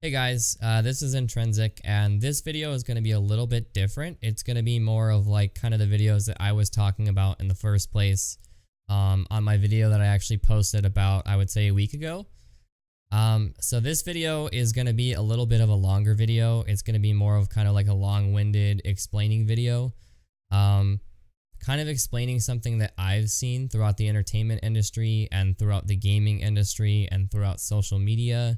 Hey guys, this is Intrinsic, and this video is going to be a little bit different. It's going to be more of like kind of the videos that I was talking about in the first place on my video that I actually posted about, I would say, a week ago. So this video is going to be a little bit of a longer video. It's going to be more of kind of like a long-winded explaining video, kind of explaining something that I've seen throughout the entertainment industry and throughout the gaming industry and throughout social media.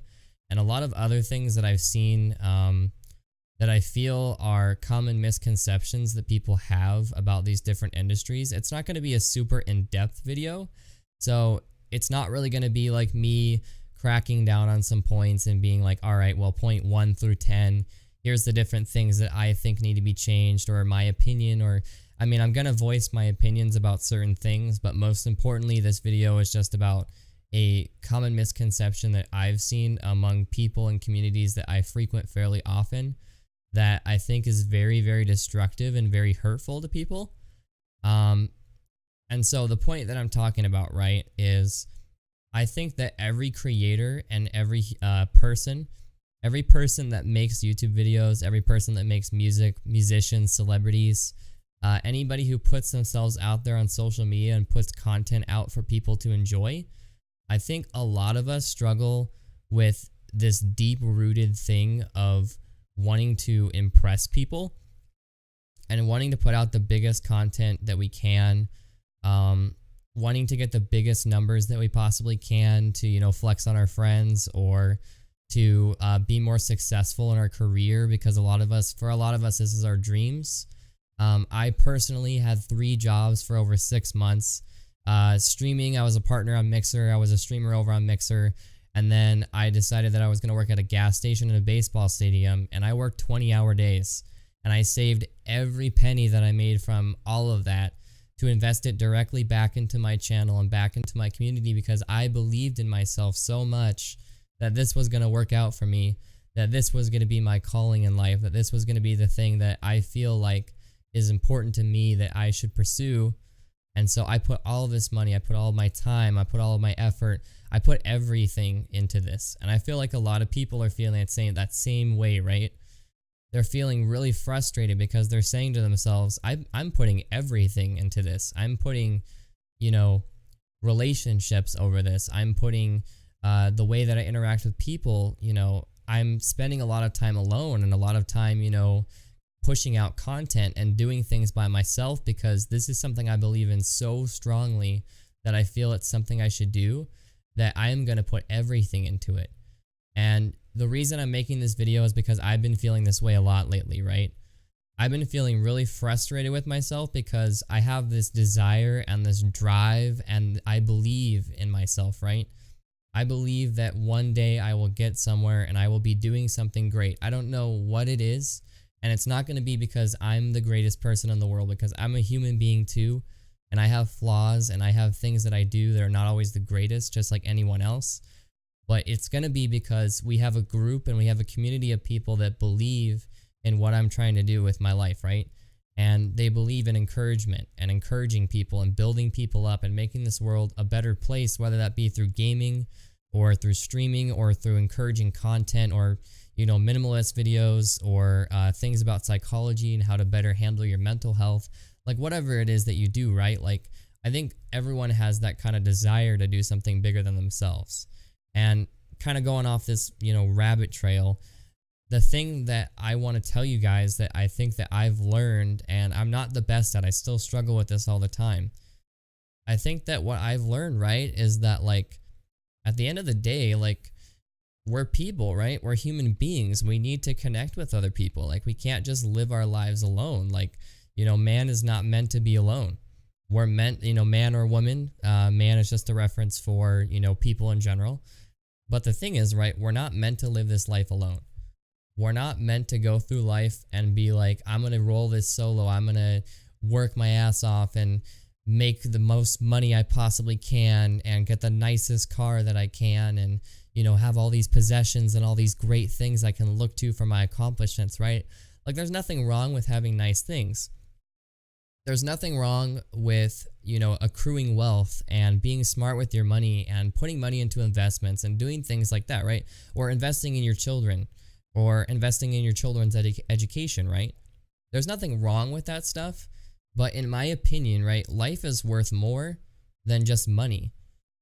And a lot of other things that I've seen that I feel are common misconceptions that people have about these different industries. It's not going to be a super in-depth video, so it's not really going to be like me cracking down on some points and being like, all right, well, point 1 through 10, here's the different things that I think need to be changed, or my opinion, or I mean, I'm going to voice my opinions about certain things, but most importantly, this video is just about a common misconception that I've seen among people and communities that I frequent fairly often that I think is very, very destructive and very hurtful to people. And so the point that I'm talking about, right, is I think that every creator and every person that makes YouTube videos, every person that makes music, musicians, celebrities, anybody who puts themselves out there on social media and puts content out for people to enjoy, I think a lot of us struggle with this deep-rooted thing of wanting to impress people and wanting to put out the biggest content that we can, wanting to get the biggest numbers that we possibly can to, flex on our friends or to be more successful in our career, because for a lot of us, this is our dreams. I personally had 3 jobs for over 6 months. Streaming, I was a partner on Mixer, I was a streamer over on Mixer, and then I decided that I was going to work at a gas station in a baseball stadium, and I worked 20-hour days, and I saved every penny that I made from all of that to invest it directly back into my channel and back into my community, because I believed in myself so much that this was going to work out for me, that this was going to be my calling in life, that this was going to be the thing that I feel like is important to me that I should pursue. And so I put all of this money, I put all of my time, I put all of my effort, I put everything into this. And I feel like a lot of people are feeling that same way, right? They're feeling really frustrated because they're saying to themselves, I'm putting everything into this. I'm putting, relationships over this. I'm putting the way that I interact with people, I'm spending a lot of time alone and a lot of time, pushing out content and doing things by myself, because this is something I believe in so strongly that I feel it's something I should do, that I am going to put everything into it. And the reason I'm making this video is because I've been feeling this way a lot lately, right? I've been feeling really frustrated with myself because I have this desire and this drive, and I believe in myself, right? I believe that one day I will get somewhere and I will be doing something great. I don't know what it is. And it's not going to be because I'm the greatest person in the world, because I'm a human being too, and I have flaws and I have things that I do that are not always the greatest, just like anyone else. But it's going to be because we have a group and we have a community of people that believe in what I'm trying to do with my life, right? And they believe in encouragement and encouraging people and building people up and making this world a better place, whether that be through gaming or through streaming or through encouraging content or minimalist videos or things about psychology and how to better handle your mental health, like whatever it is that you do, right? Like, I think everyone has that kind of desire to do something bigger than themselves. And kind of going off this, rabbit trail, the thing that I want to tell you guys that I think that I've learned, and I'm not the best at, I still struggle with this all the time. I think that what I've learned, right, is that like at the end of the day, like, we're people, right? We're human beings. We need to connect with other people. Like, we can't just live our lives alone. Like, man is not meant to be alone. We're meant, man or woman. Man is just a reference for, people in general. But the thing is, right, we're not meant to live this life alone. We're not meant to go through life and be like, I'm going to roll this solo. I'm going to work my ass off and make the most money I possibly can and get the nicest car that I can and, have all these possessions and all these great things I can look to for my accomplishments, right? Like, there's nothing wrong with having nice things. There's nothing wrong with, accruing wealth and being smart with your money and putting money into investments and doing things like that, right? Or investing in your children or investing in your children's education, right? There's nothing wrong with that stuff. But in my opinion, right, life is worth more than just money.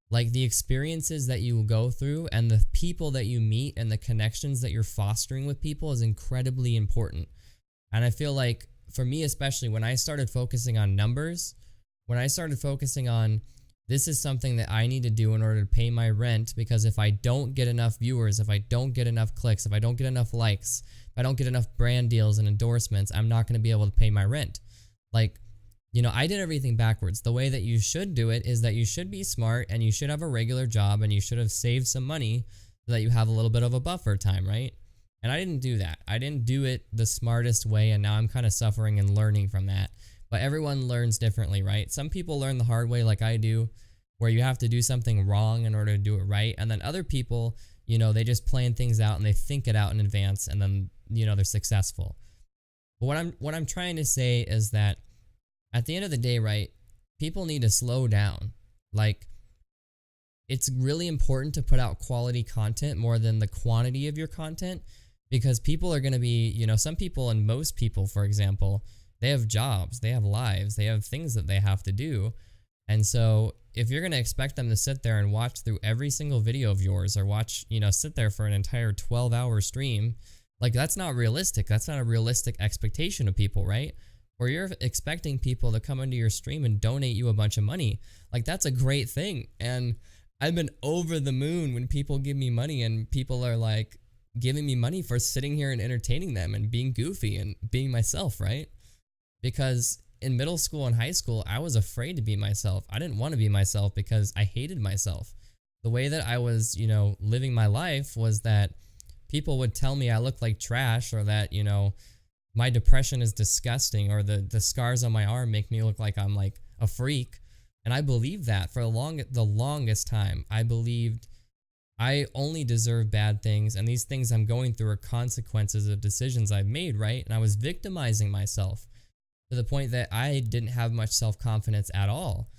Like the experiences that you will go through and the people that you meet and the connections that you're fostering with people is incredibly important. And I feel like for me, especially when I started focusing on numbers, when I started focusing on this is something that I need to do in order to pay my rent, because if I don't get enough viewers, if I don't get enough clicks, if I don't get enough likes, if I don't get enough brand deals and endorsements, I'm not going to be able to pay my rent. Like, I did everything backwards. The way that you should do it is that you should be smart and you should have a regular job and you should have saved some money so that you have a little bit of a buffer time, right? And I didn't do that. I didn't do it the smartest way, and now I'm kind of suffering and learning from that. But everyone learns differently, right? Some people learn the hard way like I do, where you have to do something wrong in order to do it right. And then other people, they just plan things out and they think it out in advance, and then, they're successful. But what I'm trying to say is that at the end of the day, right, people need to slow down. Like, it's really important to put out quality content more than the quantity of your content, because people are going to be, some people and most people, for example, they have jobs, they have lives, they have things that they have to do. And so if you're going to expect them to sit there and watch through every single video of yours or sit there for an entire 12-hour stream, like that's not realistic. That's not a realistic expectation of people, right? Or you're expecting people to come into your stream and donate you a bunch of money. Like that's a great thing. And I've been over the moon when people give me money and people are like giving me money for sitting here and entertaining them and being goofy and being myself, right? Because in middle school and high school, I was afraid to be myself. I didn't want to be myself because I hated myself. The way that I was, living my life was that people would tell me I looked like trash, or that, my depression is disgusting, or the scars on my arm make me look like I'm like a freak. And I believed that for the longest time. I believed I only deserve bad things, and these things I'm going through are consequences of decisions I've made, right? And I was victimizing myself to the point that I didn't have much self-confidence at all.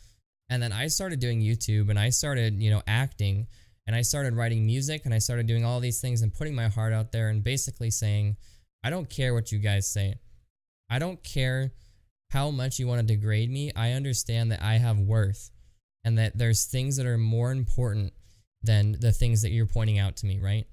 And then I started doing YouTube, and I started, acting, and I started writing music, and I started doing all these things and putting my heart out there and basically saying, I don't care what you guys say. I don't care how much you want to degrade me. I understand that I have worth and that there's things that are more important than the things that you're pointing out to me, right?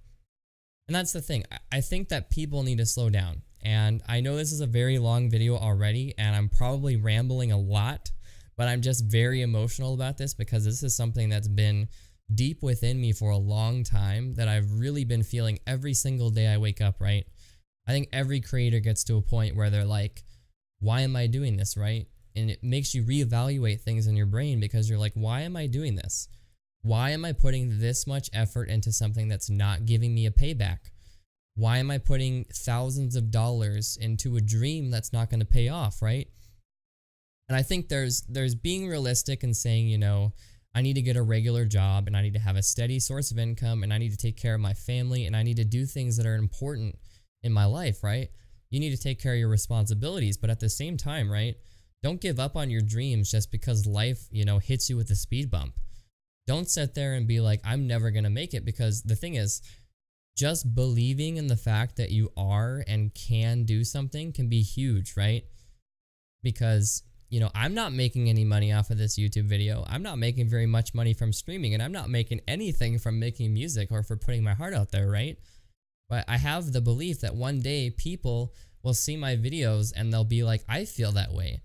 And that's the thing. I think that people need to slow down. And I know this is a very long video already, and I'm probably rambling a lot, but I'm just very emotional about this because this is something that's been deep within me for a long time that I've really been feeling every single day I wake up, right? I think every creator gets to a point where they're like, why am I doing this, right? And it makes you reevaluate things in your brain because you're like, why am I doing this? Why am I putting this much effort into something that's not giving me a payback? Why am I putting thousands of dollars into a dream that's not going to pay off, right? And I think there's being realistic and saying, I need to get a regular job, and I need to have a steady source of income, and I need to take care of my family, and I need to do things that are important in my life, right? You need to take care of your responsibilities, but at the same time, right? Don't give up on your dreams just because life, hits you with a speed bump. Don't sit there and be like, I'm never going to make it, because the thing is, just believing in the fact that you are and can do something can be huge, right? Because, I'm not making any money off of this YouTube video. I'm not making very much money from streaming, and I'm not making anything from making music or for putting my heart out there, right? But I have the belief that one day people will see my videos and they'll be like, I feel that way.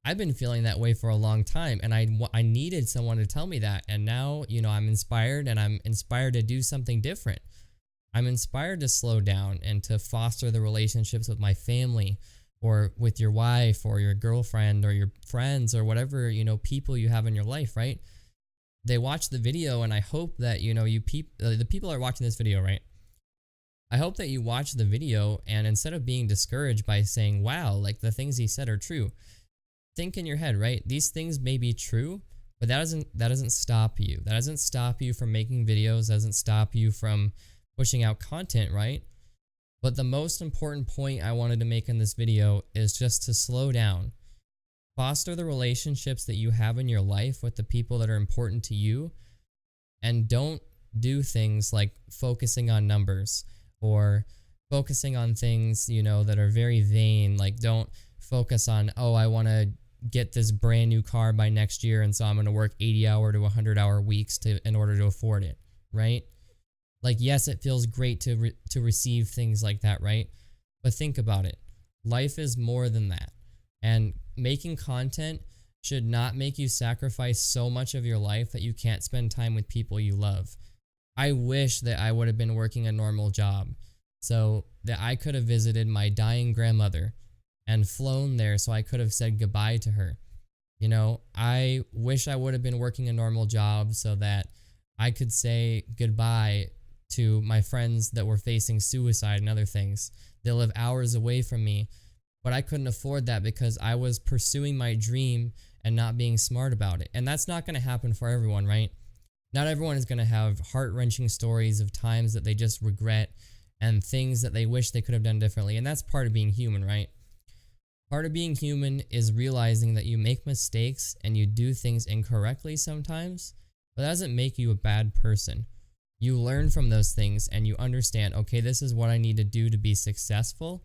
I've been feeling that way for a long time, and I needed someone to tell me that. And now, I'm inspired, and I'm inspired to do something different. I'm inspired to slow down and to foster the relationships with my family, or with your wife or your girlfriend or your friends or whatever, people you have in your life, right? They watch the video, and I hope that, the people are watching this video, right? I hope that you watch the video, and instead of being discouraged by saying, wow, like the things he said are true, think in your head, right? These things may be true, but that doesn't stop you. That doesn't stop you from making videos, doesn't stop you from pushing out content, right? But the most important point I wanted to make in this video is just to slow down. Foster the relationships that you have in your life with the people that are important to you, and don't do things like focusing on numbers or focusing on things, that are very vain. Like, don't focus on, oh, I want to get this brand new car by next year, and so I'm going to work 80-hour to 100-hour weeks in order to afford it, right? Like, yes, it feels great to receive things like that, right? But think about it. Life is more than that. And making content should not make you sacrifice so much of your life that you can't spend time with people you love. I wish that I would have been working a normal job so that I could have visited my dying grandmother and flown there so I could have said goodbye to her. I wish I would have been working a normal job so that I could say goodbye to my friends that were facing suicide and other things. They live hours away from me, but I couldn't afford that because I was pursuing my dream and not being smart about it. And that's not going to happen for everyone, right? Not everyone is going to have heart-wrenching stories of times that they just regret and things that they wish they could have done differently. And that's part of being human, right? Part of being human is realizing that you make mistakes and you do things incorrectly sometimes, but that doesn't make you a bad person. You learn from those things and you understand, okay, this is what I need to do to be successful,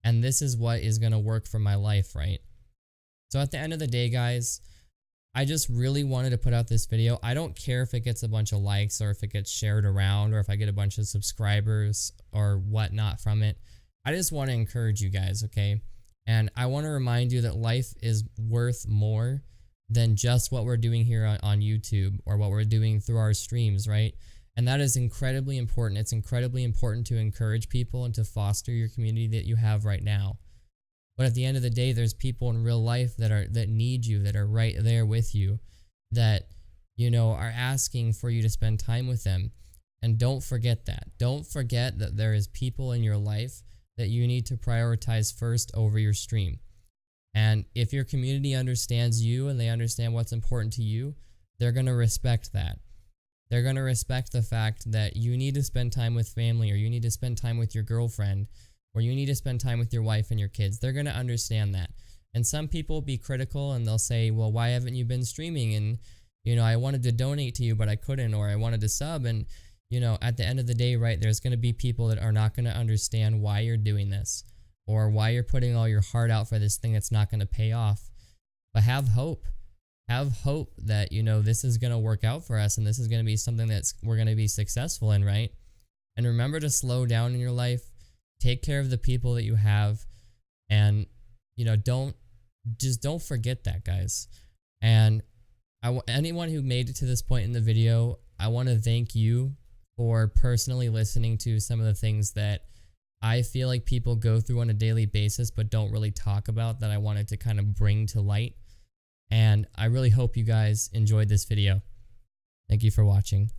and this is what is going to work for my life, right? So at the end of the day, guys, I just really wanted to put out this video. I don't care if it gets a bunch of likes or if it gets shared around or if I get a bunch of subscribers or whatnot from it. I just want to encourage you guys, okay? And I want to remind you that life is worth more than just what we're doing here on YouTube or what we're doing through our streams, right? And that is incredibly important. It's incredibly important to encourage people and to foster your community that you have right now. But at the end of the day, there's people in real life that need you, that are right there with you, that, are asking for you to spend time with them. And don't forget that. Don't forget that there is people in your life that you need to prioritize first over your stream. And if your community understands you and they understand what's important to you, they're going to respect that. They're going to respect the fact that you need to spend time with family, or you need to spend time with your girlfriend, or you need to spend time with your wife and your kids. They're going to understand that. And some people be critical and they'll say, well, why haven't you been streaming? And, I wanted to donate to you, but I couldn't, or I wanted to sub. And, at the end of the day, right, there's going to be people that are not going to understand why you're doing this or why you're putting all your heart out for this thing that's not going to pay off. But have hope. Have hope that, this is going to work out for us and this is going to be something we're going to be successful in, right? And remember to slow down in your life. Take care of the people that you have, and, don't forget that, guys. And anyone who made it to this point in the video, I want to thank you for personally listening to some of the things that I feel like people go through on a daily basis but don't really talk about, that I wanted to kind of bring to light. And I really hope you guys enjoyed this video. Thank you for watching.